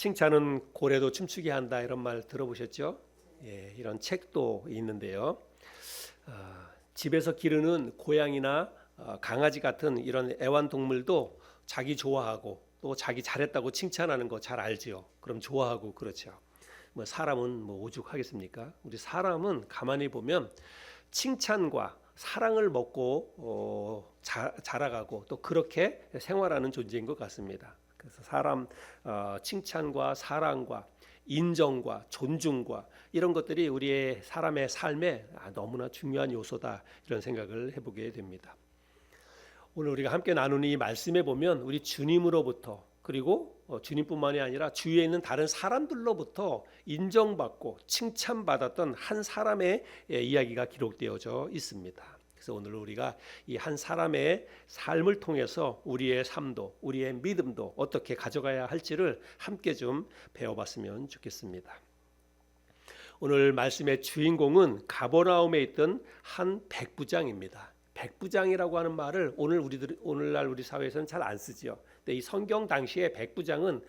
칭찬은 고래도 춤추게 한다 이런 말 들어보셨죠? 예, 이런 책도 있는데요. 집에서 기르는 고양이나 강아지 같은 이런 애완동물도 자기 좋아하고 또 자기 잘했다고 칭찬하는 거 잘 알지요. 그럼 좋아하고 그렇죠. 뭐 사람은 뭐 오죽하겠습니까? 우리 사람은 가만히 보면 칭찬과 사랑을 먹고 자라가고 또 그렇게 생활하는 존재인 것 같습니다. 그래서 사람 칭찬과 사랑과 인정과 존중과 이런 것들이 우리의 사람의 삶에 너무나 중요한 요소다 이런 생각을 해보게 됩니다. 오늘 우리가 함께 나누는 이 말씀에 보면 우리 주님으로부터 그리고 주님뿐만이 아니라 주위에 있는 다른 사람들로부터 인정받고 칭찬받았던 한 사람의 이야기가 기록되어져 있습니다. 그래서 오늘 우리가 이 한 사람의 삶을 통해서 우리의 삶도 우리의 믿음도 어떻게 가져가야 할지를 함께 좀 배워봤으면 좋겠습니다. 오늘 말씀의 주인공은 가버나움에 있던 한 백부장입니다. 백부장이라고 하는 말을 오늘날 우리 사회에서는 잘 안 쓰지요. 근데 이 성경 당시에 백부장은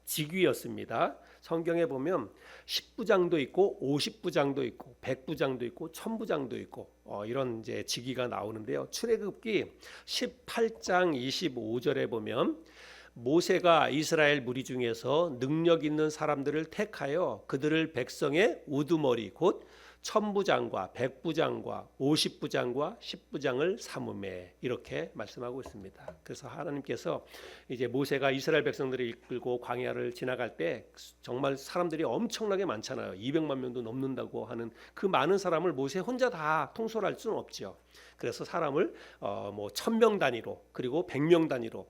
직위였습니다. 성경에 보면 10부장도 있고 50부장도 있고 100부장도 있고 1000부장도 있고 이런 이제 직위가 나오는데요. 출애굽기 18장 25절에 보면 모세가 이스라엘 무리 중에서 능력 있는 사람들을 택하여 그들을 백성의 우두머리 곧 1000부장과 100부장과 50부장과 10부장을 삼음해 이렇게 말씀하고 있습니다. 그래서 하나님께서 이제 모세가 이스라엘 백성들을 이끌고 광야를 지나갈 때 정말 사람들이 엄청나게 많잖아요. 200만 명도 넘는다고 하는 그 많은 사람을 모세 혼자 다 통솔할 수는 없죠. 그래서 사람을 1000명 단위로 그리고 100명 단위로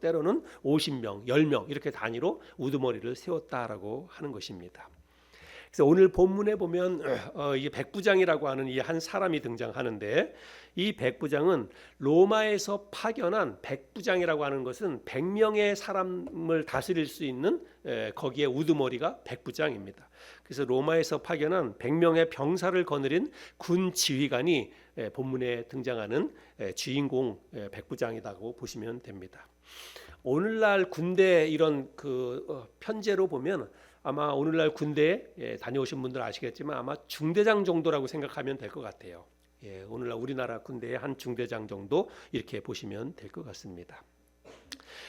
때로는 50명, 10명 이렇게 단위로 우두머리를 세웠다라고 하는 것입니다. 그래서 오늘 본문에 보면 이 백부장이라고 하는 이 한 사람이 등장하는데 이 백부장은 로마에서 파견한 백부장이라고 하는 것은 100명의 사람을 다스릴 수 있는 거기에 우두머리가 백부장입니다. 그래서 로마에서 파견한 100명의 병사를 거느린 군 지휘관이 본문에 등장하는 주인공 백부장이라고 보시면 됩니다. 오늘날 군대 이런 편제로 보면 아마 오늘날 군대에 다녀오신 분들 아시겠지만 아마 중대장 정도라고 생각하면 될 것 같아요. 오늘날 우리나라 군대의 한 중대장 정도 이렇게 보시면 될 것 같습니다.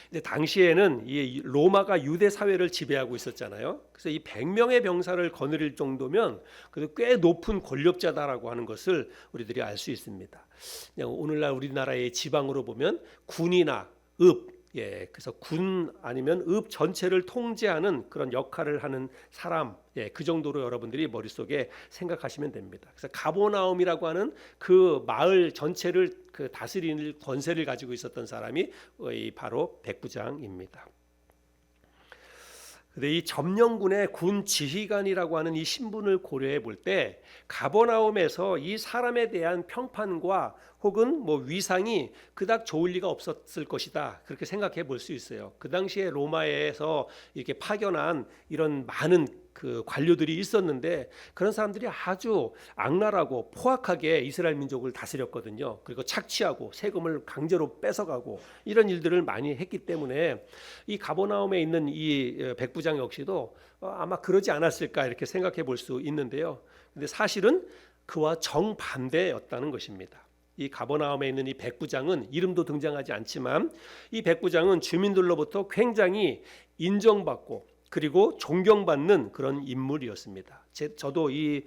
근데 당시에는 이 로마가 유대 사회를 지배하고 있었잖아요. 그래서 이 100명의 병사를 거느릴 정도면 그래도 꽤 높은 권력자다라고 하는 것을 우리들이 알 수 있습니다. 오늘날 우리나라의 지방으로 보면 군이나 읍 그래서 군 아니면 읍 전체를 통제하는 그런 역할을 하는 사람, 그 정도로 여러분들이 머릿속에 생각하시면 됩니다. 그래서 가버나움이라고 하는 그 마을 전체를 다스리는 권세를 가지고 있었던 사람이 바로 백부장입니다. 근데 이 점령군의 군 지휘관이라고 하는 이 신분을 고려해 볼 때 가버나움에서 이 사람에 대한 평판과 혹은 위상이 그닥 좋을 리가 없었을 것이다 그렇게 생각해 볼 수 있어요. 그 당시에 로마에서 이렇게 파견한 이런 많은 관료들이 있었는데 그런 사람들이 아주 악랄하고 포악하게 이스라엘 민족을 다스렸거든요. 그리고 착취하고 세금을 강제로 뺏어가고 이런 일들을 많이 했기 때문에 이 가버나움에 있는 이 백부장 역시도 아마 그러지 않았을까 이렇게 생각해 볼 수 있는데요. 근데 사실은 그와 정반대였다는 것입니다. 이 가버나움에 있는 이 백부장은 이름도 등장하지 않지만 이 백부장은 주민들로부터 굉장히 인정받고 그리고 존경받는 그런 인물이었습니다. 저도 이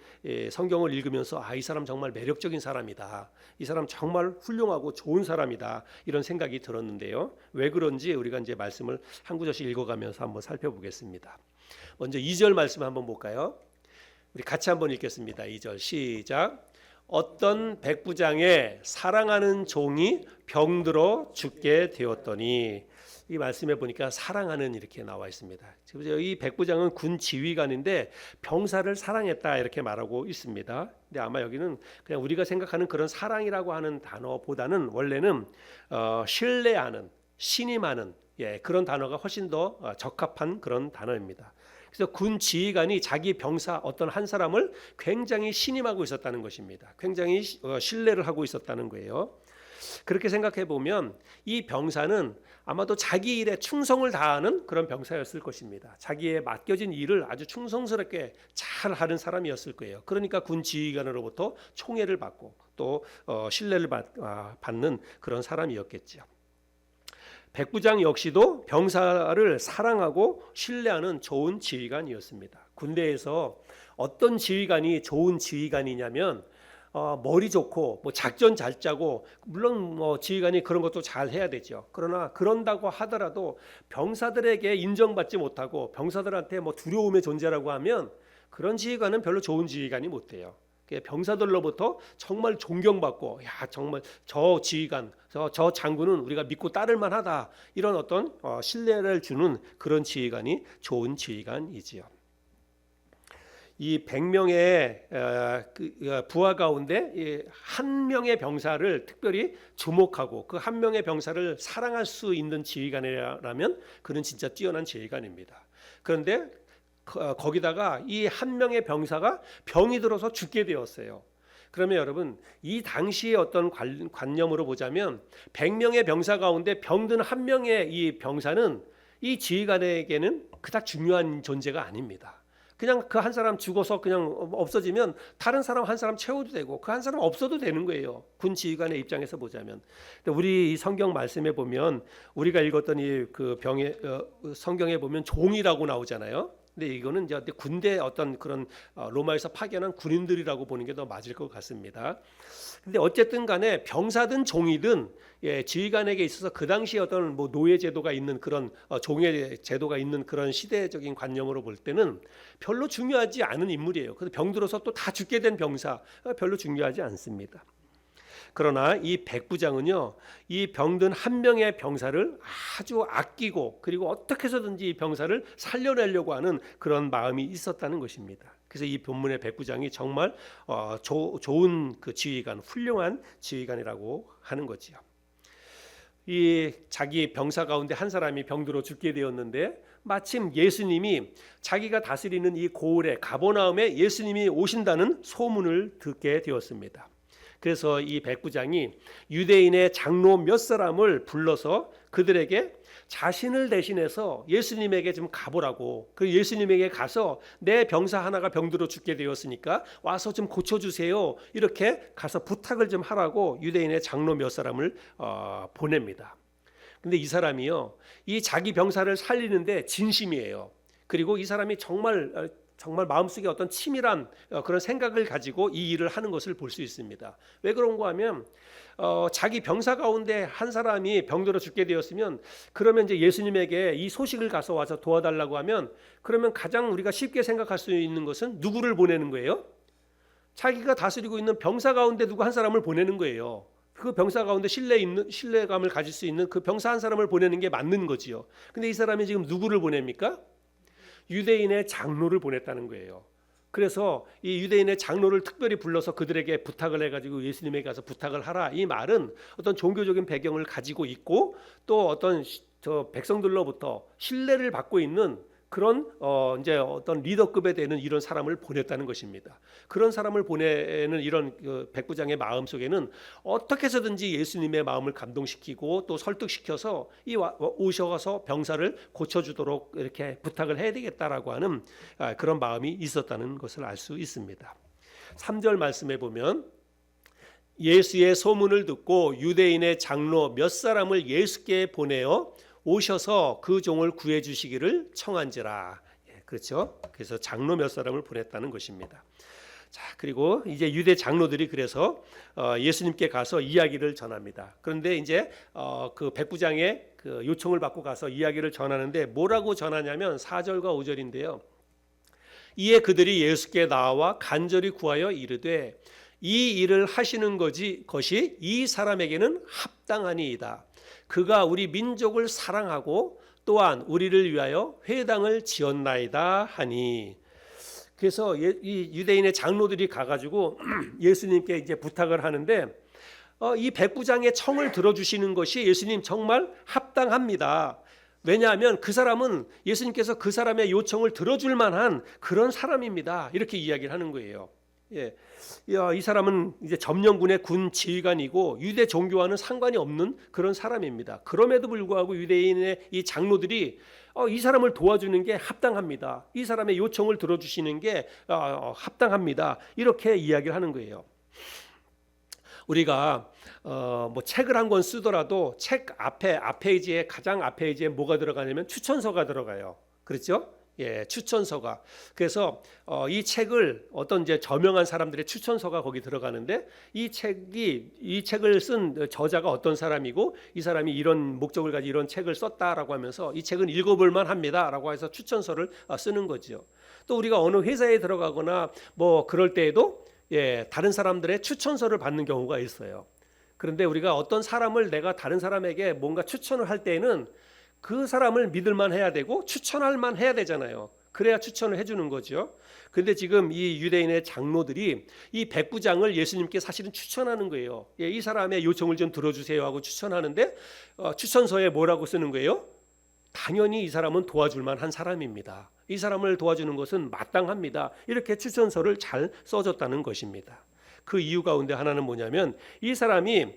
성경을 읽으면서 이 사람 정말 매력적인 사람이다. 이 사람 정말 훌륭하고 좋은 사람이다. 이런 생각이 들었는데요. 왜 그런지 우리가 이제 말씀을 한 구절씩 읽어가면서 한번 살펴보겠습니다. 먼저 2절 말씀 한번 볼까요? 우리 같이 한번 읽겠습니다. 2절 시작. 어떤 백부장의 사랑하는 종이 병들어 죽게 되었더니 이 말씀에 보니까 사랑하는 이렇게 나와 있습니다. 이 백부장은 군 지휘관인데 병사를 사랑했다 이렇게 말하고 있습니다. 근데 아마 여기는 그냥 우리가 생각하는 그런 사랑이라고 하는 단어보다는 원래는 신뢰하는, 신임하는 그런 단어가 훨씬 더 적합한 그런 단어입니다. 그래서 군 지휘관이 자기 병사 어떤 한 사람을 굉장히 신임하고 있었다는 것입니다. 굉장히 신뢰를 하고 있었다는 거예요. 그렇게 생각해 보면 이 병사는 아마도 자기 일에 충성을 다하는 그런 병사였을 것입니다. 자기의 맡겨진 일을 아주 충성스럽게 잘 하는 사람이었을 거예요. 그러니까 군 지휘관으로부터 총애를 받고 또 신뢰를 받는 그런 사람이었겠죠. 백부장 역시도 병사를 사랑하고 신뢰하는 좋은 지휘관이었습니다. 군대에서 어떤 지휘관이 좋은 지휘관이냐면 머리 좋고 뭐 작전 잘 짜고 물론 뭐 지휘관이 그런 것도 잘 해야 되죠. 그러나 그런다고 하더라도 병사들에게 인정받지 못하고 병사들한테 뭐 두려움의 존재라고 하면 그런 지휘관은 별로 좋은 지휘관이 못 돼요. 병사들로부터 정말 존경받고 야 정말 저 지휘관 저 장군은 우리가 믿고 따를 만하다 이런 어떤 신뢰를 주는 그런 지휘관이 좋은 지휘관이지요. 이 100명의 부하 가운데 한 명의 병사를 특별히 주목하고 그 한 명의 병사를 사랑할 수 있는 지휘관이라면 그는 진짜 뛰어난 지휘관입니다. 그런데 거기다가 이 한 명의 병사가 병이 들어서 죽게 되었어요. 그러면 여러분 이 당시의 어떤 관념으로 보자면 100명의 병사 가운데 병든 한 명의 이 병사는 이 지휘관에게는 그닥 중요한 존재가 아닙니다. 그냥 그 한 사람 죽어서 그냥 없어지면 다른 사람 한 사람 채워도 되고 그 한 사람 없어도 되는 거예요. 군 지휘관의 입장에서 보자면. 우리 이 성경 말씀에 보면 우리가 읽었던 이 그 병의 성경에 보면 종이라고 나오잖아요. 근데 이거는 이제 군대 어떤 그런 로마에서 파견한 군인들이라고 보는 게 더 맞을 것 같습니다. 근데 어쨌든 간에 병사든 종이든 지휘관에게 있어서 그 당시에 어떤 뭐 노예 제도가 있는 그런 종의 제도가 있는 그런 시대적인 관념으로 볼 때는 별로 중요하지 않은 인물이에요. 그래서 병들어서 또 다 죽게 된 병사 별로 중요하지 않습니다. 그러나 이 백부장은요, 이 병든 한 명의 병사를 아주 아끼고 그리고 어떻게 해서든지 이 병사를 살려내려고 하는 그런 마음이 있었다는 것입니다. 그래서 이 본문의 백부장이 정말 좋은 그 지휘관, 훌륭한 지휘관이라고 하는 거지요. 이 자기 병사 가운데 한 사람이 병들어 죽게 되었는데 마침 예수님이 자기가 다스리는 이 고을에 가버나움에 예수님이 오신다는 소문을 듣게 되었습니다. 그래서 이 백부장이 유대인의 장로 몇 사람을 불러서 그들에게 자신을 대신해서 예수님에게 좀 가보라고, 그 예수님에게 가서 내 병사 하나가 병들어 죽게 되었으니까 와서 좀 고쳐주세요, 이렇게 가서 부탁을 좀 하라고 유대인의 장로 몇 사람을 보냅니다. 근데 이 사람이요, 이 자기 병사를 살리는데 진심이에요. 그리고 이 사람이 정말 마음속에 어떤 치밀한 그런 생각을 가지고 이 일을 하는 것을 볼 수 있습니다. 왜 그런가 하면 자기 병사 가운데 한 사람이 병들어 죽게 되었으면 그러면 이제 예수님에게 이 소식을 가서 와서 도와달라고 하면 그러면 가장 우리가 쉽게 생각할 수 있는 것은 누구를 보내는 거예요? 자기가 다스리고 있는 병사 가운데 누구 한 사람을 보내는 거예요. 그 병사 가운데 신뢰감을 가질 수 있는 그 병사 한 사람을 보내는 게 맞는 거지요. 근데 이 사람이 지금 누구를 보냅니까? 유대인의 장로를 보냈다는 거예요. 그래서 이 유대인의 장로를 특별히 불러서 그들에게 부탁을 해가지고 예수님에게 가서 부탁을 하라, 이 말은 어떤 종교적인 배경을 가지고 있고 또 어떤 백성들로부터 신뢰를 받고 있는 그런 이제 어떤 리더급에 되는 이런 사람을 보냈다는 것입니다. 그런 사람을 보내는 이런 백부장의 마음 속에는 어떻게 해서든지 예수님의 마음을 감동시키고 또 설득시켜서 오셔서 병사를 고쳐주도록 이렇게 부탁을 해야 되겠다라고 하는 그런 마음이 있었다는 것을 알 수 있습니다. 3절 말씀에 보면 예수의 소문을 듣고 유대인의 장로 몇 사람을 예수께 보내어 오셔서 그 종을 구해 주시기를 청한지라. 그렇죠? 그래서 장로 몇 사람을 보냈다는 것입니다. 자, 그리고 이제 유대 장로들이 그래서 예수님께 가서 이야기를 전합니다. 그런데 이제 그 백부장의 그 요청을 받고 가서 이야기를 전하는데 뭐라고 전하냐면 4절과 5절인데요. 이에 그들이 예수께 나와 간절히 구하여 이르되 이 일을 하시는 것이 이 사람에게는 합당하니이다. 그가 우리 민족을 사랑하고 또한 우리를 위하여 회당을 지었나이다 하니. 그래서 이 유대인의 장로들이 가가지고 예수님께 이제 부탁을 하는데 이 백부장의 청을 들어주시는 것이 예수님 정말 합당합니다. 왜냐하면 그 사람은 예수님께서 그 사람의 요청을 들어줄 만한 그런 사람입니다. 이렇게 이야기를 하는 거예요. 예, 이 사람은 이제 점령군의 군 지휘관이고 유대 종교와는 상관이 없는 그런 사람입니다. 그럼에도 불구하고 유대인의 이 장로들이 이 사람을 도와주는 게 합당합니다. 이 사람의 요청을 들어주시는 게 합당합니다. 이렇게 이야기를 하는 거예요. 우리가 뭐 책을 한 권 쓰더라도 책 앞에 앞페이지에 가장 앞페이지에 뭐가 들어가냐면 추천서가 들어가요. 그렇죠? 예, 추천서가. 그래서 이 책을 어떤 이제 저명한 사람들의 추천서가 거기 들어가는데 이 책을 쓴 저자가 어떤 사람이고 이 사람이 이런 목적을 가지고 이런 책을 썼다라고 하면서 이 책은 읽어볼 만합니다라고 해서 추천서를 쓰는 거죠. 또 우리가 어느 회사에 들어가거나 뭐 그럴 때에도 다른 사람들의 추천서를 받는 경우가 있어요. 그런데 우리가 어떤 사람을 내가 다른 사람에게 뭔가 추천을 할 때에는 그 사람을 믿을만 해야 되고 추천할 만 해야 되잖아요. 그래야 추천을 해주는 거죠. 그런데 지금 이 유대인의 장로들이 이 백부장을 예수님께 사실은 추천하는 거예요. 이 사람의 요청을 좀 들어주세요 하고 추천하는데 추천서에 뭐라고 쓰는 거예요? 당연히 이 사람은 도와줄 만한 사람입니다. 이 사람을 도와주는 것은 마땅합니다. 이렇게 추천서를 잘 써줬다는 것입니다. 그 이유 가운데 하나는 뭐냐면 이 사람이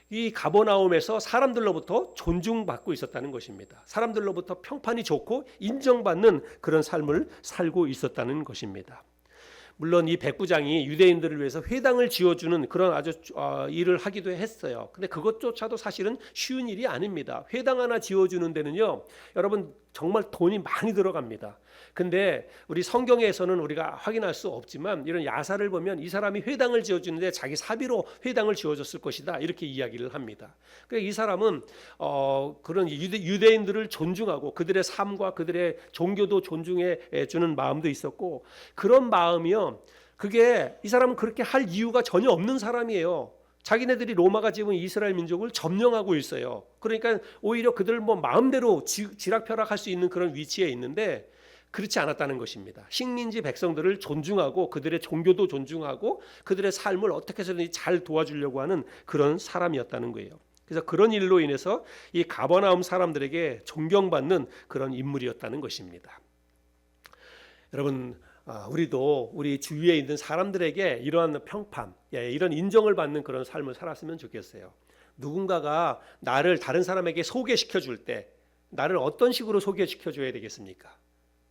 이 가버나움에서 사람들로부터 존중받고 있었다는 것입니다. 사람들로부터 평판이 좋고 인정받는 그런 삶을 살고 있었다는 것입니다. 물론 이 백부장이 유대인들을 위해서 회당을 지어주는 그런 아주 일을 하기도 했어요. 근데 그것조차도 사실은 쉬운 일이 아닙니다. 회당 하나 지어주는 데는요, 여러분 정말 돈이 많이 들어갑니다. 근데 우리 성경에서는 우리가 확인할 수 없지만 이런 야사를 보면 이 사람이 회당을 지어주는데 자기 사비로 회당을 지어줬을 것이다 이렇게 이야기를 합니다. 그러니까 이 사람은 그런 유대인들을 존중하고 그들의 삶과 그들의 종교도 존중해 주는 마음도 있었고 그런 마음이요. 그게 이 사람은 그렇게 할 이유가 전혀 없는 사람이에요. 자기네들이 로마가 지금 이스라엘 민족을 점령하고 있어요. 그러니까 오히려 그들 뭐 마음대로 지락펴락할 수 있는 그런 위치에 있는데 그렇지 않았다는 것입니다. 식민지 백성들을 존중하고 그들의 종교도 존중하고 그들의 삶을 어떻게 해서든지 잘 도와주려고 하는 그런 사람이었다는 거예요. 그래서 그런 일로 인해서 이 가버나움 사람들에게 존경받는 그런 인물이었다는 것입니다. 여러분, 우리도 우리 주위에 있는 사람들에게 이러한 평판, 이런 인정을 받는 그런 삶을 살았으면 좋겠어요. 누군가가 나를 다른 사람에게 소개시켜 줄 때 나를 어떤 식으로 소개시켜 줘야 되겠습니까?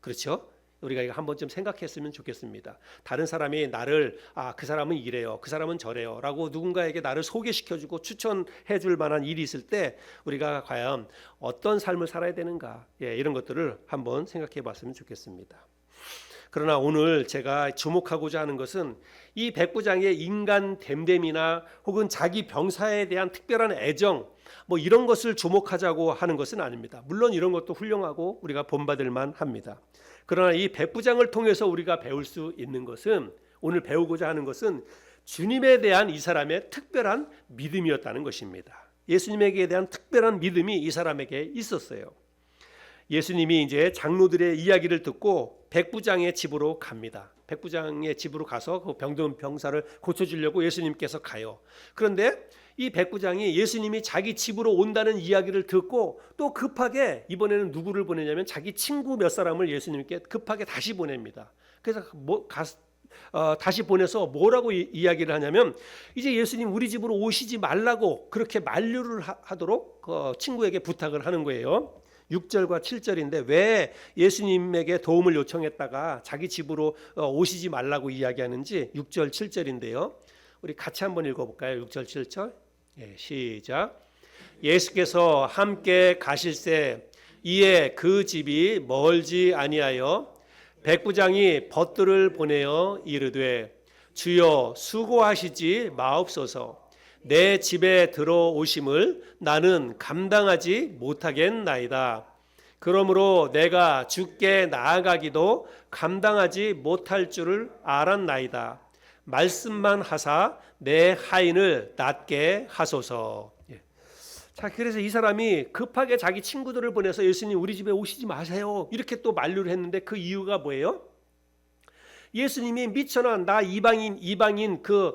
그렇죠? 우리가 이거 한 번쯤 생각했으면 좋겠습니다. 다른 사람이 나를 그 사람은 이래요, 그 사람은 저래요 라고 누군가에게 나를 소개시켜주고 추천해 줄 만한 일이 있을 때 우리가 과연 어떤 삶을 살아야 되는가, 이런 것들을 한번 생각해 봤으면 좋겠습니다. 그러나 오늘 제가 주목하고자 하는 것은 이 백부장의 인간 됨됨이나 혹은 자기 병사에 대한 특별한 애정 뭐 이런 것을 주목하자고 하는 것은 아닙니다. 물론 이런 것도 훌륭하고 우리가 본받을 만합니다. 그러나 이 백부장을 통해서 우리가 배울 수 있는 것은, 오늘 배우고자 하는 것은 주님에 대한 이 사람의 특별한 믿음이었다는 것입니다. 예수님에게 대한 특별한 믿음이 이 사람에게 있었어요. 예수님이 이제 장로들의 이야기를 듣고 백부장의 집으로 갑니다. 백부장의 집으로 가서 그 병든 병사를 고쳐주려고 예수님께서 가요. 그런데 이 백부장이 예수님이 자기 집으로 온다는 이야기를 듣고 또 급하게 이번에는 누구를 보내냐면 자기 친구 몇 사람을 예수님께 급하게 다시 보냅니다. 그래서 다시 보내서 뭐라고 이야기를 하냐면 이제 예수님 우리 집으로 오시지 말라고 그렇게 만류를 하도록 친구에게 부탁을 하는 거예요. 6절과 7절인데 왜 예수님에게 도움을 요청했다가 자기 집으로 오시지 말라고 이야기하는지 6절 7절인데요. 우리 같이 한번 읽어볼까요? 6절 7절. 시작. 예수께서 함께 가실새 이에 그 집이 멀지 아니하여 백부장이 벗들을 보내어 이르되 주여 수고하시지 마옵소서. 내 집에 들어오심을 나는 감당하지 못하겠나이다. 그러므로 내가 주께 나아가기도 감당하지 못할 줄을 알았나이다. 말씀만 하사 내 하인을 낫게 하소서. 자, 그래서 이 사람이 급하게 자기 친구들을 보내서 예수님 우리 집에 오시지 마세요 이렇게 또 만류를 했는데 그 이유가 뭐예요? 예수님이 미천한 나 이방인 그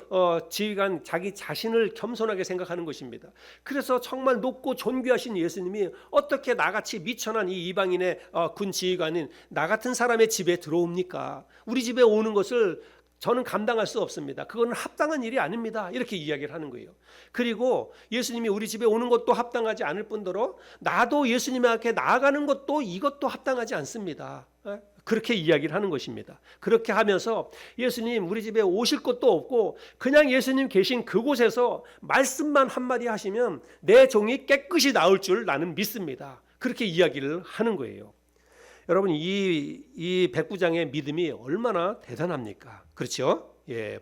지휘관 자기 자신을 겸손하게 생각하는 것입니다. 그래서 정말 높고 존귀하신 예수님이 어떻게 나같이 미천한 이 이방인의 군 지휘관인 나 같은 사람의 집에 들어옵니까? 우리 집에 오는 것을 저는 감당할 수 없습니다. 그거는 합당한 일이 아닙니다. 이렇게 이야기를 하는 거예요. 그리고 예수님이 우리 집에 오는 것도 합당하지 않을 뿐더러 나도 예수님 앞에 나아가는 것도 이것도 합당하지 않습니다. 그렇게 이야기를 하는 것입니다. 그렇게 하면서 예수님 우리 집에 오실 것도 없고 그냥 예수님 계신 그곳에서 말씀만 한마디 하시면 내 종이 깨끗이 나올 줄 나는 믿습니다. 그렇게 이야기를 하는 거예요. 여러분 이 백부장의 믿음이 얼마나 대단합니까? 그렇죠? 예.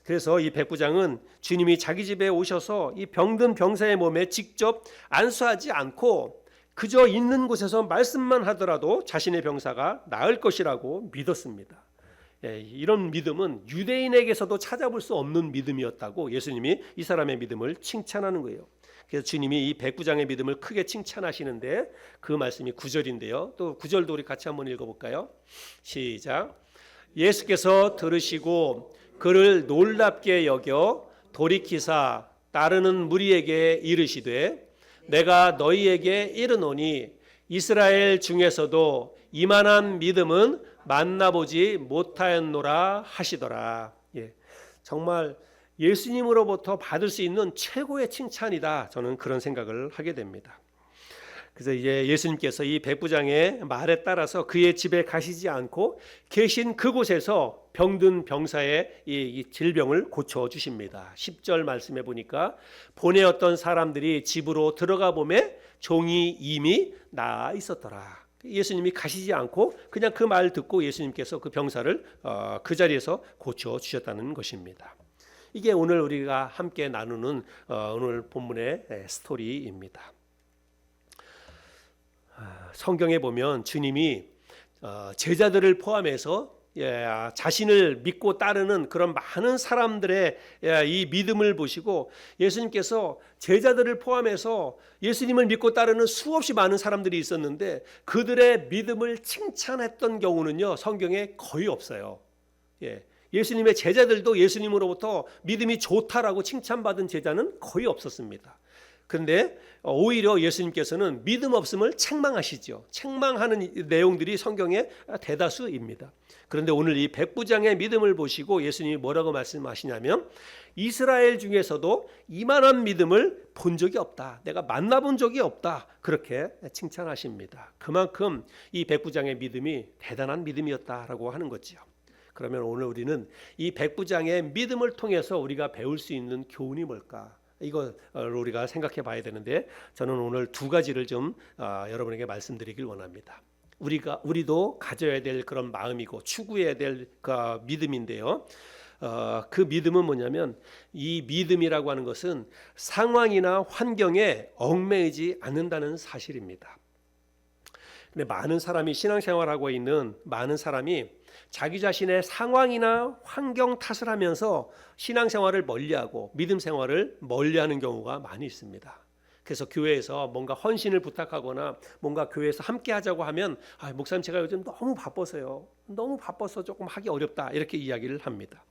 그래서 이 백부장은 주님이 자기 집에 오셔서 이 병든 병사의 몸에 직접 안수하지 않고 그저 있는 곳에서 말씀만 하더라도 자신의 병사가 나을 것이라고 믿었습니다. 예, 이런 믿음은 유대인에게서도 찾아볼 수 없는 믿음이었다고 예수님이 이 사람의 믿음을 칭찬하는 거예요. 그래서 주님이 이 백부장의 믿음을 크게 칭찬하시는데 그 말씀이 9절인데요. 또 9절도 우리 같이 한번 읽어볼까요? 시작. 예수께서 들으시고 그를 놀랍게 여겨 돌이키사 따르는 무리에게 이르시되 내가 너희에게 이르노니 이스라엘 중에서도 이만한 믿음은 만나보지 못하였노라 하시더라. 예, 정말 예수님으로부터 받을 수 있는 최고의 칭찬이다. 저는 그런 생각을 하게 됩니다. 그래서 이제 예수님께서 이 백부장의 말에 따라서 그의 집에 가시지 않고 계신 그곳에서 병든 병사의 이 질병을 고쳐 주십니다. 10절 말씀해 보니까 보내었던 사람들이 집으로 들어가 보매 종이 이미 나아 있었더라. 예수님이 가시지 않고 그냥 그 말 듣고 예수님께서 그 병사를 그 자리에서 고쳐 주셨다는 것입니다. 이게 오늘 우리가 함께 나누는 오늘 본문의 스토리입니다. 성경에 보면 주님이 제자들을 포함해서 자신을 믿고 따르는 그런 많은 사람들의 이 믿음을 보시고 예수님께서 제자들을 포함해서 예수님을 믿고 따르는 수없이 많은 사람들이 있었는데 그들의 믿음을 칭찬했던 경우는요 성경에 거의 없어요. 예수님의 제자들도 예수님으로부터 믿음이 좋다라고 칭찬받은 제자는 거의 없었습니다. 그런데 오히려 예수님께서는 믿음 없음을 책망하시죠. 책망하는 내용들이 성경에 대다수입니다. 그런데 오늘 이 백부장의 믿음을 보시고 예수님이 뭐라고 말씀하시냐면 이스라엘 중에서도 이만한 믿음을 본 적이 없다. 내가 만나본 적이 없다. 그렇게 칭찬하십니다. 그만큼 이 백부장의 믿음이 대단한 믿음이었다라고 하는 거죠. 그러면 오늘 우리는 이 백부장의 믿음을 통해서 우리가 배울 수 있는 교훈이 뭘까? 이거 우리가 생각해 봐야 되는데 저는 오늘 두 가지를 좀 여러분에게 말씀드리길 원합니다. 우리도 가져야 될 그런 마음이고 추구해야 될 그 믿음인데요. 그 믿음은 뭐냐면 이 믿음이라고 하는 것은 상황이나 환경에 얽매이지 않는다는 사실입니다. 근데 많은 사람이 신앙생활하고 있는 많은 사람이 자기 자신의 상황이나 환경 탓을 하면서 신앙생활을 멀리하고 믿음 생활을 멀리하는 경우가 많이 있습니다. 그래서 교회에서 뭔가 헌신을 부탁하거나 뭔가 교회에서 함께 하자고 하면 목사님 제가 요즘 너무 바빠서요. 너무 바빠서 조금 하기 어렵다 이렇게 이야기를 합니다.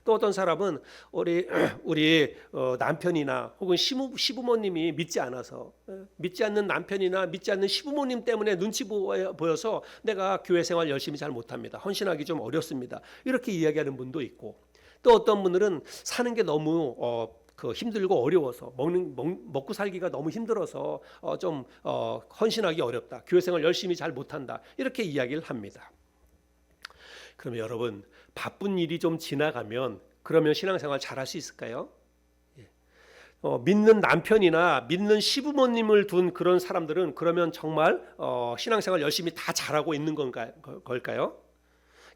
또 어떤 사람은 우리 남편이나 혹은 시부모님이 믿지 않아서 믿지 않는 남편이나 믿지 않는 시부모님 때문에 눈치 보여서 내가 교회 생활 열심히 잘 못합니다. 헌신하기 좀 어렵습니다. 이렇게 이야기하는 분도 있고 또 어떤 분들은 사는 게 너무 힘들고 어려워서 먹고 살기가 너무 힘들어서 좀 헌신하기 어렵다. 교회 생활 열심히 잘 못한다. 이렇게 이야기를 합니다. 그러면 여러분 바쁜 일이 좀 지나가면 그러면 신앙생활 잘할 수 있을까요? 믿는 남편이나 믿는 시부모님을 둔 그런 사람들은 그러면 정말 신앙생활 열심히 다 잘하고 있는 걸까요?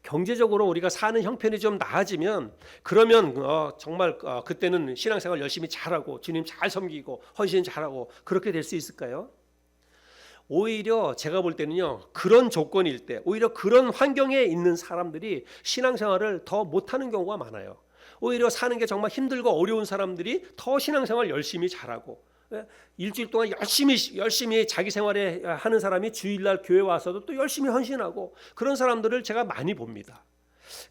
경제적으로 우리가 사는 형편이 좀 나아지면 그러면 정말 그때는 신앙생활 열심히 잘하고 주님 잘 섬기고 헌신 잘하고 그렇게 될 수 있을까요? 오히려 제가 볼 때는요 그런 조건일 때 오히려 그런 환경에 있는 사람들이 신앙생활을 더 못하는 경우가 많아요. 오히려 사는 게 정말 힘들고 어려운 사람들이 더 신앙생활 열심히 잘하고 일주일 동안 열심히 자기 생활에 하는 사람이 주일날 교회 와서도 또 열심히 헌신하고 그런 사람들을 제가 많이 봅니다.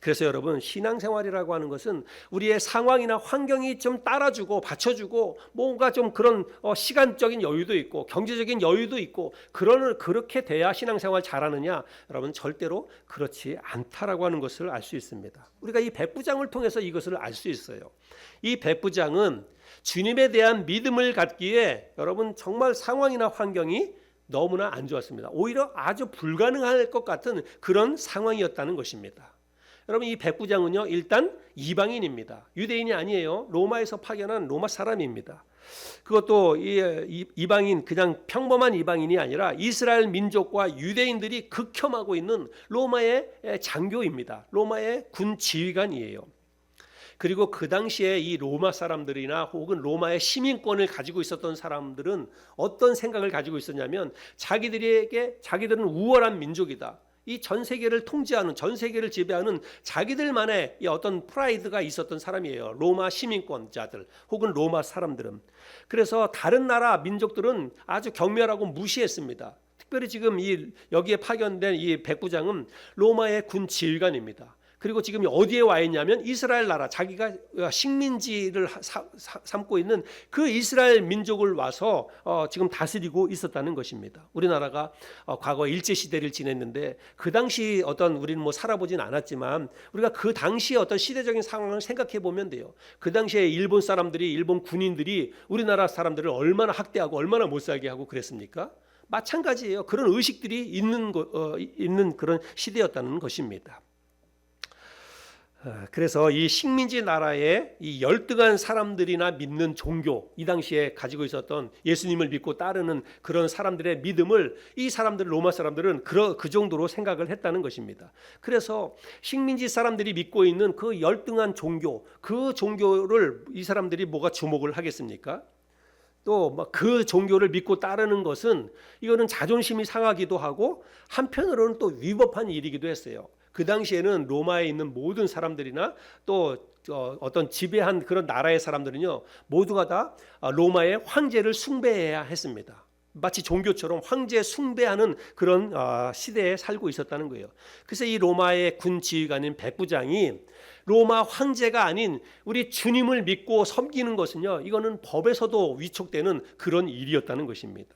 그래서 여러분, 신앙생활이라고 하는 것은 우리의 상황이나 환경이 좀 따라주고 받쳐주고 뭔가 좀 그런 시간적인 여유도 있고 경제적인 여유도 있고 그렇게 돼야 신앙생활 잘하느냐? 여러분, 절대로 그렇지 않다라고 하는 것을 알 수 있습니다. 우리가 이 백부장을 통해서 이것을 알 수 있어요. 이 백부장은 주님에 대한 믿음을 갖기에 여러분 정말 상황이나 환경이 너무나 안 좋았습니다. 오히려 아주 불가능할 것 같은 그런 상황이었다는 것입니다. 여러분, 이 백부장은요, 일단 이방인입니다. 유대인이 아니에요. 로마에서 파견한 로마 사람입니다. 그것도 이방인, 그냥 평범한 이방인이 아니라 이스라엘 민족과 유대인들이 극혐하고 있는 로마의 장교입니다. 로마의 군 지휘관이에요. 그리고 그 당시에 이 로마 사람들이나 혹은 로마의 시민권을 가지고 있었던 사람들은 어떤 생각을 가지고 있었냐면, 자기들은 우월한 민족이다. 이 전 세계를 통제하는, 전 세계를 지배하는 자기들만의 이 어떤 프라이드가 있었던 사람이에요. 로마 시민권자들 혹은 로마 사람들은. 그래서 다른 나라 민족들은 아주 경멸하고 무시했습니다. 특별히 지금 여기에 파견된 이 백부장은 로마의 군 지휘관입니다. 그리고 지금 어디에 와 있냐면 이스라엘 나라, 자기가 식민지를 삼고 있는 그 이스라엘 민족을 와서 지금 다스리고 있었다는 것입니다. 우리나라가 과거 일제시대를 지냈는데 그 당시 우리는 뭐 살아보진 않았지만 우리가 그 당시 어떤 시대적인 상황을 생각해 보면 돼요. 그 당시에 일본 군인들이 우리나라 사람들을 얼마나 학대하고 얼마나 못 살게 하고 그랬습니까? 마찬가지예요. 그런 의식들이 있는 그런 시대였다는 것입니다. 그래서 이 식민지 나라의 이 열등한 사람들이나 믿는 종교, 이 당시에 가지고 있었던 예수님을 믿고 따르는 그런 사람들의 믿음을 이 사람들, 로마 사람들은 그 정도로 생각을 했다는 것입니다. 그래서 식민지 사람들이 믿고 있는 그 열등한 종교, 그 종교를 이 사람들이 뭐가 주목을 하겠습니까? 또 그 종교를 믿고 따르는 것은 이거는 자존심이 상하기도 하고 한편으로는 또 위법한 일이기도 했어요. 그 당시에는 로마에 있는 모든 사람들이나 또 어떤 지배한 그런 나라의 사람들은요, 모두가 다 로마의 황제를 숭배해야 했습니다. 마치 종교처럼 황제 숭배하는 그런 시대에 살고 있었다는 거예요. 그래서 이 로마의 군 지휘관인 백부장이 로마 황제가 아닌 우리 주님을 믿고 섬기는 것은요, 이거는 법에서도 위촉되는 그런 일이었다는 것입니다.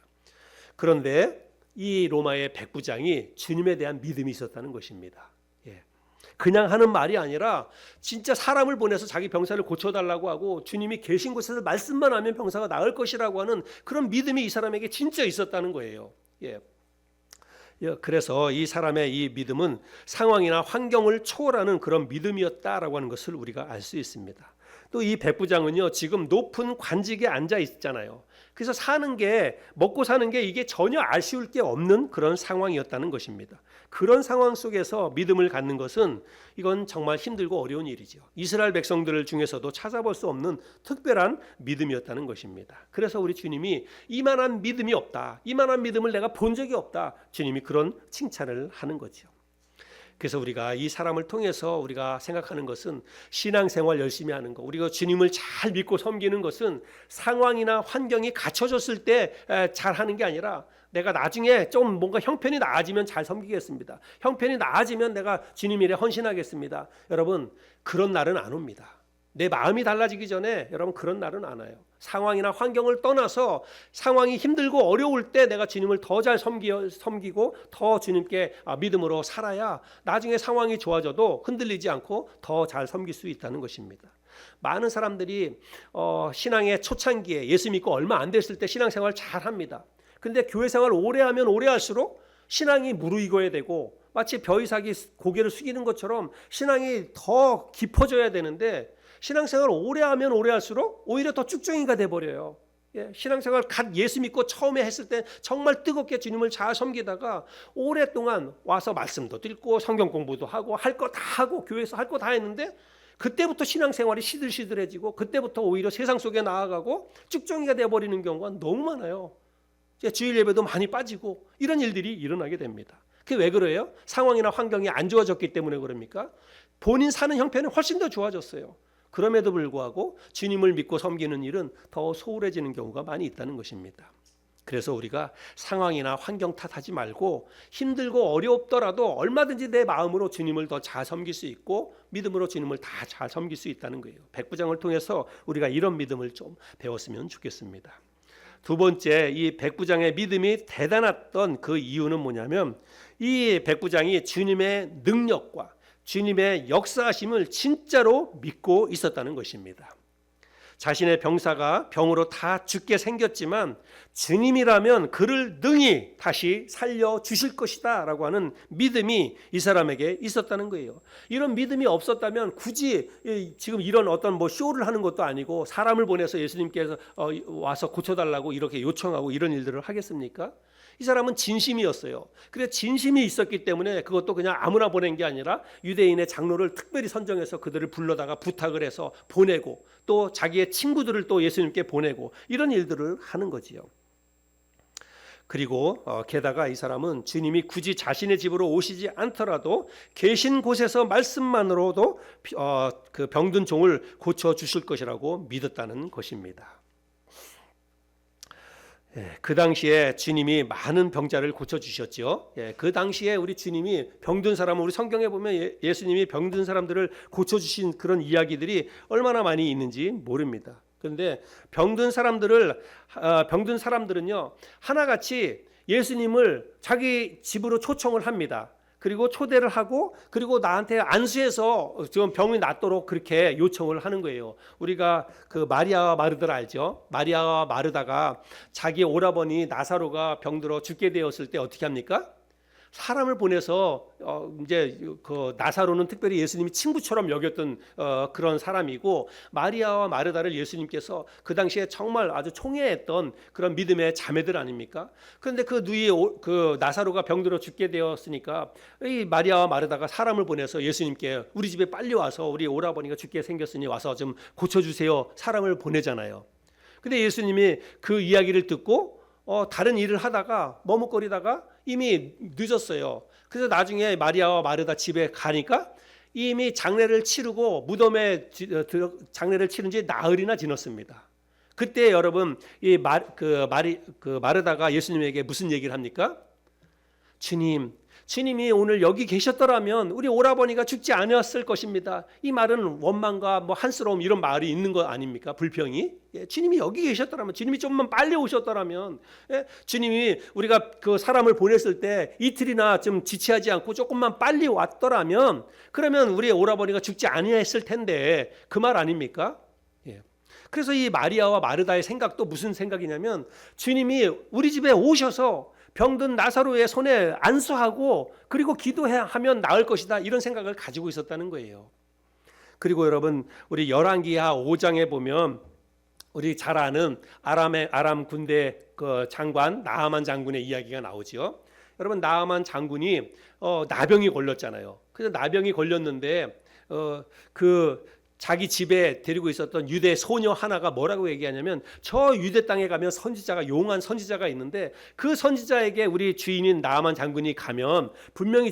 그런데 이 로마의 백부장이 주님에 대한 믿음이 있었다는 것입니다. 그냥 하는 말이 아니라 진짜 사람을 보내서 자기 병사를 고쳐달라고 하고 주님이 계신 곳에서 말씀만 하면 병사가 나을 것이라고 하는 그런 믿음이 이 사람에게 진짜 있었다는 거예요. 그래서 이 사람의 이 믿음은 상황이나 환경을 초월하는 그런 믿음이었다라고 하는 것을 우리가 알 수 있습니다. 또 이 백부장은요, 지금 높은 관직에 앉아 있잖아요. 그래서 먹고 사는 게 이게 전혀 아쉬울 게 없는 그런 상황이었다는 것입니다. 그런 상황 속에서 믿음을 갖는 것은 이건 정말 힘들고 어려운 일이죠. 이스라엘 백성들 중에서도 찾아볼 수 없는 특별한 믿음이었다는 것입니다. 그래서 우리 주님이 이만한 믿음이 없다, 이만한 믿음을 내가 본 적이 없다, 주님이 그런 칭찬을 하는 거죠. 그래서 우리가 이 사람을 통해서 우리가 생각하는 것은 신앙생활 열심히 하는 것, 우리가 주님을 잘 믿고 섬기는 것은 상황이나 환경이 갖춰졌을 때 잘하는 게 아니라 내가 나중에 좀 뭔가 형편이 나아지면 잘 섬기겠습니다. 형편이 나아지면 내가 주님 일에 헌신하겠습니다. 여러분, 그런 날은 안 옵니다. 내 마음이 달라지기 전에 여러분 그런 날은 안 와요. 상황이나 환경을 떠나서 상황이 힘들고 어려울 때 내가 주님을 더 잘 섬기고 더 주님께 믿음으로 살아야 나중에 상황이 좋아져도 흔들리지 않고 더 잘 섬길 수 있다는 것입니다. 많은 사람들이 신앙의 초창기에 예수 믿고 얼마 안 됐을 때 신앙생활 잘합니다. 근데 교회생활 오래 하면 오래 할수록 신앙이 무르익어야 되고 마치 벼이삭이 고개를 숙이는 것처럼 신앙이 더 깊어져야 되는데 신앙생활 오래 하면 오래 할수록 오히려 더 쭉정이가 돼버려요. 신앙생활 예수 믿고 처음에 했을 때 정말 뜨겁게 주님을 잘 섬기다가 오랫동안 와서 말씀도 듣고 성경 공부도 하고 할 거 다 하고 교회에서 할 거 다 했는데 그때부터 신앙생활이 시들시들해지고 그때부터 오히려 세상 속에 나아가고 쭉정이가 돼버리는 경우가 너무 많아요. 주일 예배도 많이 빠지고 이런 일들이 일어나게 됩니다. 그게 왜 그래요? 상황이나 환경이 안 좋아졌기 때문에 그럽니까? 본인 사는 형편이 훨씬 더 좋아졌어요. 그럼에도 불구하고 주님을 믿고 섬기는 일은 더 소홀해지는 경우가 많이 있다는 것입니다. 그래서 우리가 상황이나 환경 탓하지 말고 힘들고 어렵더라도 얼마든지 내 마음으로 주님을 더 잘 섬길 수 있고 믿음으로 주님을 다 잘 섬길 수 있다는 거예요. 백부장을 통해서 우리가 이런 믿음을 좀 배웠으면 좋겠습니다. 두 번째, 이 백부장의 믿음이 대단했던 그 이유는 뭐냐면 이 백부장이 주님의 능력과 주님의 역사하심을 진짜로 믿고 있었다는 것입니다. 자신의 병사가 병으로 다 죽게 생겼지만 주님이라면 그를 능히 다시 살려주실 것이다 라고 하는 믿음이 이 사람에게 있었다는 거예요. 이런 믿음이 없었다면 굳이 지금 이런 어떤 뭐 쇼를 하는 것도 아니고 사람을 보내서 예수님께서 와서 고쳐달라고 이렇게 요청하고 이런 일들을 하겠습니까? 이 사람은 진심이었어요. 그래 진심이 있었기 때문에 그것도 그냥 아무나 보낸 게 아니라 유대인의 장로를 특별히 선정해서 그들을 불러다가 부탁을 해서 보내고 또 자기의 친구들을 또 예수님께 보내고 이런 일들을 하는 거지요. 그리고 게다가 이 사람은 주님이 굳이 자신의 집으로 오시지 않더라도 계신 곳에서 말씀만으로도 그 병든 종을 고쳐 주실 것이라고 믿었다는 것입니다. 그 당시에 주님이 많은 병자를 고쳐주셨죠. 그 당시에 우리 주님이 병든 사람을 우리 성경에 보면 예수님이 병든 사람들을 고쳐주신 그런 이야기들이 얼마나 많이 있는지 모릅니다. 그런데 병든 사람들은요 하나같이 예수님을 자기 집으로 초청을 합니다. 그리고 초대를 하고 그리고 나한테 안수해서 지금 병이 낫도록 그렇게 요청을 하는 거예요. 우리가 그 마리아와 마르다를 알죠? 마리아와 마르다가 자기 오라버니 나사로가 병들어 죽게 되었을 때 어떻게 합니까? 사람을 보내서 이제 그 나사로는 특별히 예수님이 친구처럼 여겼던 그런 사람이고 마리아와 마르다를 예수님께서 그 당시에 정말 아주 총애했던 그런 믿음의 자매들 아닙니까? 그런데 그 누이 그 나사로가 병들어 죽게 되었으니까 이 마리아와 마르다가 사람을 보내서 예수님께 우리 집에 빨리 와서 우리 오라버니가 죽게 생겼으니 와서 좀 고쳐주세요. 사람을 보내잖아요. 근데 예수님이 그 이야기를 듣고 다른 일을 하다가 머뭇거리다가 이미 늦었어요. 그래서 나중에 마리아와 마르다 집에 가니까 이미 장례를 치르고 무덤에 장례를 치른 지 나흘이나 지났습니다. 그때 여러분 이 마르다가 예수님에게 무슨 얘기를 합니까? 주님이 오늘 여기 계셨더라면 우리 오라버니가 죽지 않았을 것입니다. 이 말은 원망과 뭐 한스러움 이런 말이 있는 거 아닙니까? 불평이. 주님이 여기 계셨더라면, 주님이 좀만 빨리 오셨더라면, 주님이 우리가 그 사람을 보냈을 때 이틀이나 좀 지체하지 않고 조금만 빨리 왔더라면, 그러면 우리 오라버니가 죽지 아니했을 텐데 그 말 아닙니까? 그래서 이 마리아와 마르다의 생각도 무슨 생각이냐면 주님이 우리 집에 오셔서 병든 나사로의 손에 안수하고 그리고 기도하면 나을 것이다 이런 생각을 가지고 있었다는 거예요. 그리고 여러분 우리 열왕기하 5장에 보면 우리 잘 아는 아람 군대 그 장관 나아만 장군의 이야기가 나오죠. 여러분 나아만 장군이 나병이 걸렸잖아요. 그래서 나병이 걸렸는데 자기 집에 데리고 있었던 유대 소녀 하나가 뭐라고 얘기하냐면 저 유대 땅에 가면 선지자가 용한 선지자가 있는데 그 선지자에게 우리 주인인 나아만 장군이 가면 분명히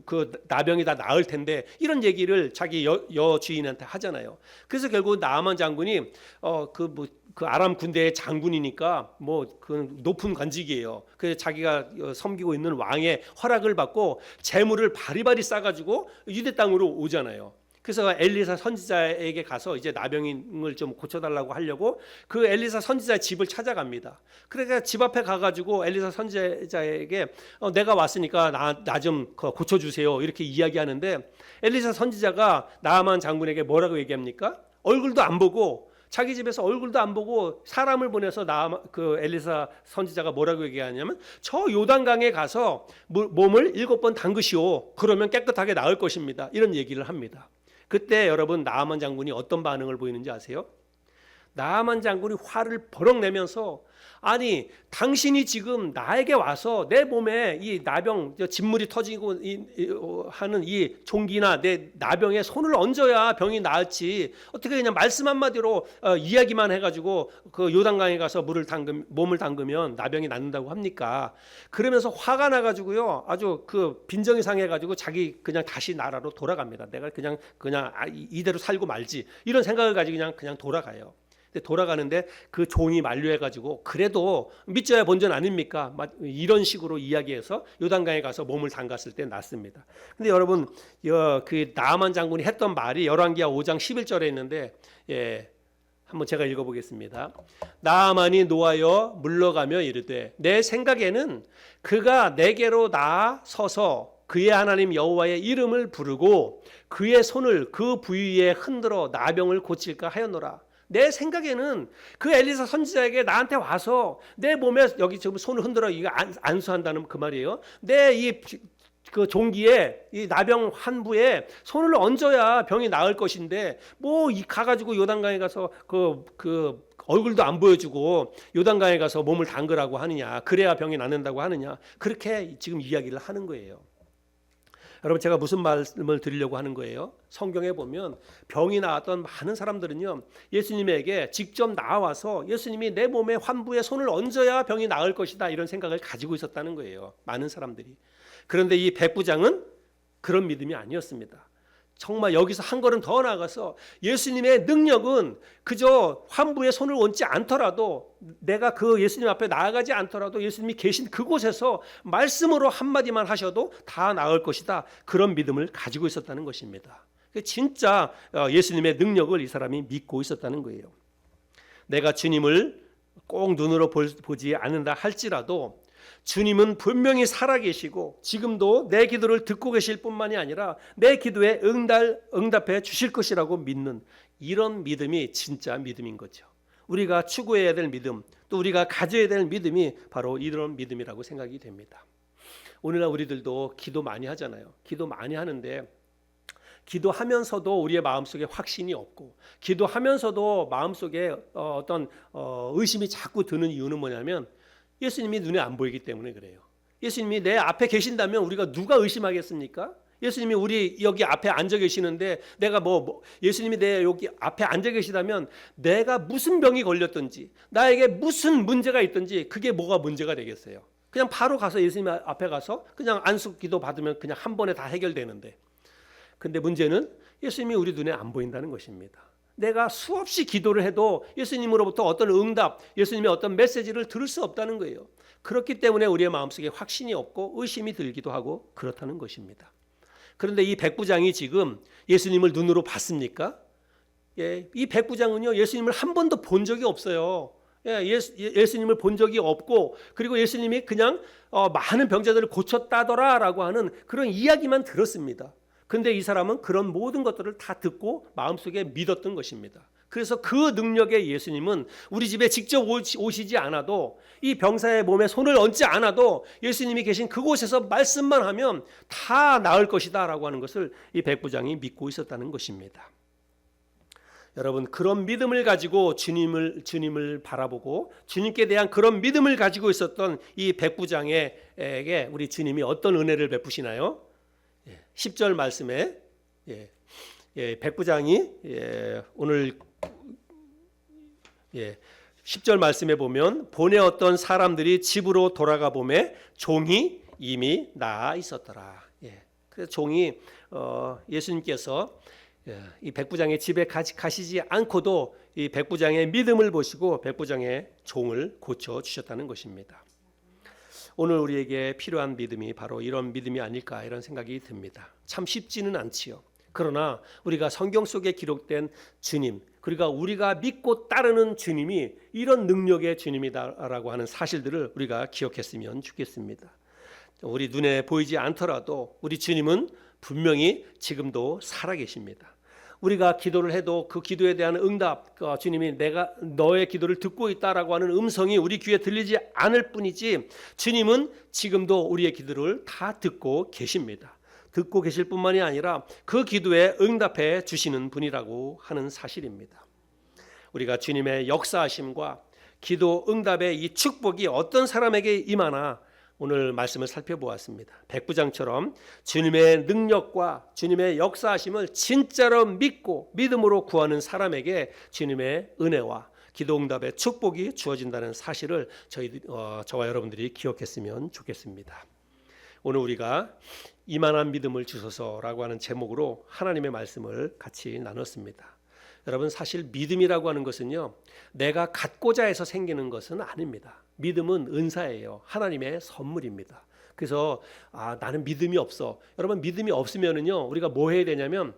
그 나병이 다 나을 텐데 이런 얘기를 자기 여 주인한테 하잖아요. 그래서 결국 나아만 장군이 그 아람 군대의 장군이니까 그 높은 관직이에요. 그래서 자기가 섬기고 있는 왕의 허락을 받고 재물을 바리바리 싸가지고 유대 땅으로 오잖아요. 그래서 엘리사 선지자에게 가서 이제 나병을 좀 고쳐달라고 하려고 그 엘리사 선지자의 집을 찾아갑니다. 그러니까 집 앞에 가가지고 엘리사 선지자에게 내가 왔으니까 나 좀 고쳐주세요 이렇게 이야기하는데 엘리사 선지자가 나아만 장군에게 뭐라고 얘기합니까? 얼굴도 안 보고 자기 집에서 얼굴도 안 보고 사람을 보내서 그 엘리사 선지자가 뭐라고 얘기하냐면 저 요단강에 가서 몸을 7번 담그시오. 그러면 깨끗하게 나을 것입니다. 이런 얘기를 합니다. 그때 여러분 나아만 장군이 어떤 반응을 보이는지 아세요? 나아만 장군이 화를 버럭 내면서 아니 당신이 지금 나에게 와서 내 몸에 이 나병 진물이 터지고 하는 이 종기나 내 나병에 손을 얹어야 병이 나을지 어떻게 그냥 말씀 한마디로 이야기만 해가지고 그 요단강에 가서 몸을 담그면 나병이 낫는다고 합니까? 그러면서 화가 나가지고요 아주 그 빈정이 상해가지고 자기 그냥 다시 나라로 돌아갑니다. 내가 그냥 이대로 살고 말지 이런 생각을 가지고 그냥 돌아가요. 근데 돌아가는데 그 종이 만류해가지고 그래도 믿져야 본전 아닙니까? 이런 식으로 이야기해서 요단강에 가서 몸을 담갔을 때 낫습니다. 근데 여러분 그 나아만 장군이 했던 말이 열왕기하 5장 11절에 있는데 한번 제가 읽어보겠습니다. 나아만이 노하여 물러가며 이르되 내 생각에는 그가 내게로 나서서 그의 하나님 여호와의 이름을 부르고 그의 손을 그 부위에 흔들어 나병을 고칠까 하였노라. 내 생각에는 그 엘리사 선지자에게 나한테 와서 내 몸에 여기 지금 손을 흔들어 이거 안수한다는 그 말이에요. 내 그 종기에 이 나병 환부에 손을 얹어야 병이 나을 것인데 뭐 가가지고 요단강에 가서 그 얼굴도 안 보여주고 요단강에 가서 몸을 담그라고 하느냐, 그래야 병이 낫는다고 하느냐, 그렇게 지금 이야기를 하는 거예요. 여러분, 제가 무슨 말씀을 드리려고 하는 거예요? 성경에 보면 병이 나왔던 많은 사람들은요, 예수님에게 직접 나와서 예수님이 내 몸에 환부에 손을 얹어야 병이 나을 것이다, 이런 생각을 가지고 있었다는 거예요. 많은 사람들이. 그런데 이 백부장은 그런 믿음이 아니었습니다. 정말 여기서 한 걸음 더 나아가서 예수님의 능력은 그저 환부에 손을 얹지 않더라도, 내가 그 예수님 앞에 나아가지 않더라도 예수님이 계신 그곳에서 말씀으로 한마디만 하셔도 다 나을 것이다, 그런 믿음을 가지고 있었다는 것입니다. 진짜 예수님의 능력을 이 사람이 믿고 있었다는 거예요. 내가 주님을 꼭 눈으로 보지 않는다 할지라도 주님은 분명히 살아계시고 지금도 내 기도를 듣고 계실 뿐만이 아니라 내 기도에 응답해 주실 것이라고 믿는, 이런 믿음이 진짜 믿음인 거죠. 우리가 추구해야 될 믿음, 또 우리가 가져야 될 믿음이 바로 이런 믿음이라고 생각이 됩니다. 오늘날 우리들도 기도 많이 하잖아요. 기도 많이 하는데 기도하면서도 우리의 마음속에 확신이 없고, 기도하면서도 마음속에 어떤 의심이 자꾸 드는 이유는 뭐냐면 예수님이 눈에 안 보이기 때문에 그래요. 예수님이 내 앞에 계신다면 우리가 누가 의심하겠습니까? 예수님이 우리 여기 앞에 앉아 계시는데 내가 예수님이 내 여기 앞에 앉아 계시다면 내가 무슨 병이 걸렸든지 나에게 무슨 문제가 있든지 그게 뭐가 문제가 되겠어요? 그냥 바로 가서 예수님 앞에 가서 그냥 안수 기도 받으면 그냥 한 번에 다 해결되는데, 근데 문제는 예수님이 우리 눈에 안 보인다는 것입니다. 내가 수없이 기도를 해도 예수님으로부터 어떤 응답, 예수님의 어떤 메시지를 들을 수 없다는 거예요. 그렇기 때문에 우리의 마음속에 확신이 없고 의심이 들기도 하고 그렇다는 것입니다. 그런데 이 백부장이 지금 예수님을 눈으로 봤습니까? 이 백부장은요, 예수님을 한 번도 본 적이 없어요. 예수님을 본 적이 없고, 그리고 예수님이 그냥 많은 병자들을 고쳤다더라라고 하는 그런 이야기만 들었습니다. 근데 이 사람은 그런 모든 것들을 다 듣고 마음속에 믿었던 것입니다. 그래서 그 능력의 예수님은 우리 집에 직접 오시지 않아도, 이 병사의 몸에 손을 얹지 않아도 예수님이 계신 그곳에서 말씀만 하면 다 나을 것이다 라고 하는 것을 이 백부장이 믿고 있었다는 것입니다. 여러분, 그런 믿음을 가지고 주님을 바라보고 주님께 대한 그런 믿음을 가지고 있었던 이 백부장에게 우리 주님이 어떤 은혜를 베푸시나요? 10절 말씀에 백부장이 오늘 10절 말씀에 보면 본의 어떤 사람들이 집으로 돌아가 보매 종이 이미 나아 있었더라. 그래서 종이 예수님께서 이 백부장의 집에 가시지 않고도 이 백부장의 믿음을 보시고 백부장의 종을 고쳐 주셨다는 것입니다. 오늘 우리에게 필요한 믿음이 바로 이런 믿음이 아닐까, 이런 생각이 듭니다. 참 쉽지는 않지요. 그러나 우리가 성경 속에 기록된 주님, 그러니까 우리가 믿고 따르는 주님이 이런 능력의 주님이다라고 하는 사실들을 우리가 기억했으면 좋겠습니다. 우리 눈에 보이지 않더라도 우리 주님은 분명히 지금도 살아계십니다. 우리가 기도를 해도 그 기도에 대한 응답, 주님이 내가 너의 기도를 듣고 있다라고 하는 음성이 우리 귀에 들리지 않을 뿐이지, 주님은 지금도 우리의 기도를 다 듣고 계십니다. 듣고 계실 뿐만이 아니라 그 기도에 응답해 주시는 분이라고 하는 사실입니다. 우리가 주님의 역사하심과 기도 응답의 이 축복이 어떤 사람에게 임하나 오늘 말씀을 살펴보았습니다. 백부장처럼 주님의 능력과 주님의 역사하심을 진짜로 믿고 믿음으로 구하는 사람에게 주님의 은혜와 기도응답의 축복이 주어진다는 사실을 저와 여러분들이 기억했으면 좋겠습니다. 오늘 우리가 이만한 믿음을 주소서라고 하는 제목으로 하나님의 말씀을 같이 나눴습니다. 여러분 사실 믿음이라고 하는 것은요, 내가 갖고자 해서 생기는 것은 아닙니다. 믿음은 은사예요. 하나님의 선물입니다. 그래서 나는 믿음이 없어. 여러분 믿음이 없으면은요, 우리가 뭐 해야 되냐면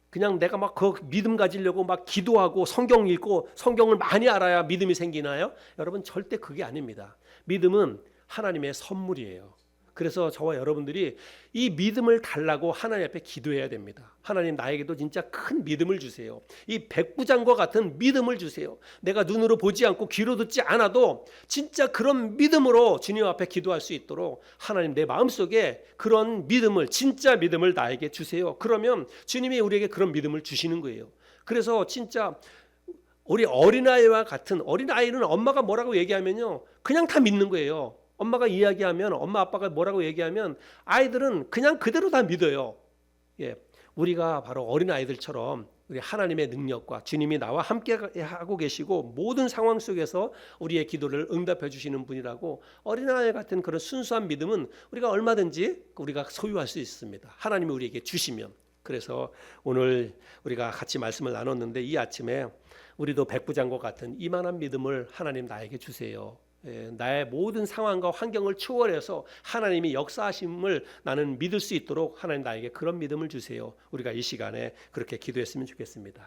그냥 내가 막 그 믿음 가지려고 막 기도하고 성경 읽고 성경을 많이 알아야 믿음이 생기나요? 여러분 절대 그게 아닙니다. 믿음은 하나님의 선물이에요. 그래서 저와 여러분들이 이 믿음을 달라고 하나님 앞에 기도해야 됩니다. 하나님 나에게도 진짜 큰 믿음을 주세요. 이 백부장과 같은 믿음을 주세요. 내가 눈으로 보지 않고 귀로 듣지 않아도 진짜 그런 믿음으로 주님 앞에 기도할 수 있도록 하나님 내 마음속에 그런 믿음을, 진짜 믿음을 나에게 주세요. 그러면 주님이 우리에게 그런 믿음을 주시는 거예요. 그래서 진짜 우리 어린아이와 같은, 어린아이는 엄마가 뭐라고 얘기하면요 그냥 다 믿는 거예요. 엄마가 이야기하면, 엄마 아빠가 뭐라고 얘기하면 아이들은 그냥 그대로 다 믿어요. 예, 우리가 바로 어린아이들처럼 우리 하나님의 능력과 주님이 나와 함께 하고 계시고 모든 상황 속에서 우리의 기도를 응답해 주시는 분이라고, 어린아이 같은 그런 순수한 믿음은 우리가 얼마든지 우리가 소유할 수 있습니다. 하나님이 우리에게 주시면. 그래서 오늘 우리가 같이 말씀을 나눴는데 이 아침에 우리도 백부장과 같은 이만한 믿음을 하나님 나에게 주세요. 나의 모든 상황과 환경을 초월해서 하나님이 역사하심을 나는 믿을 수 있도록 하나님 나에게 그런 믿음을 주세요. 우리가 이 시간에 그렇게 기도했으면 좋겠습니다.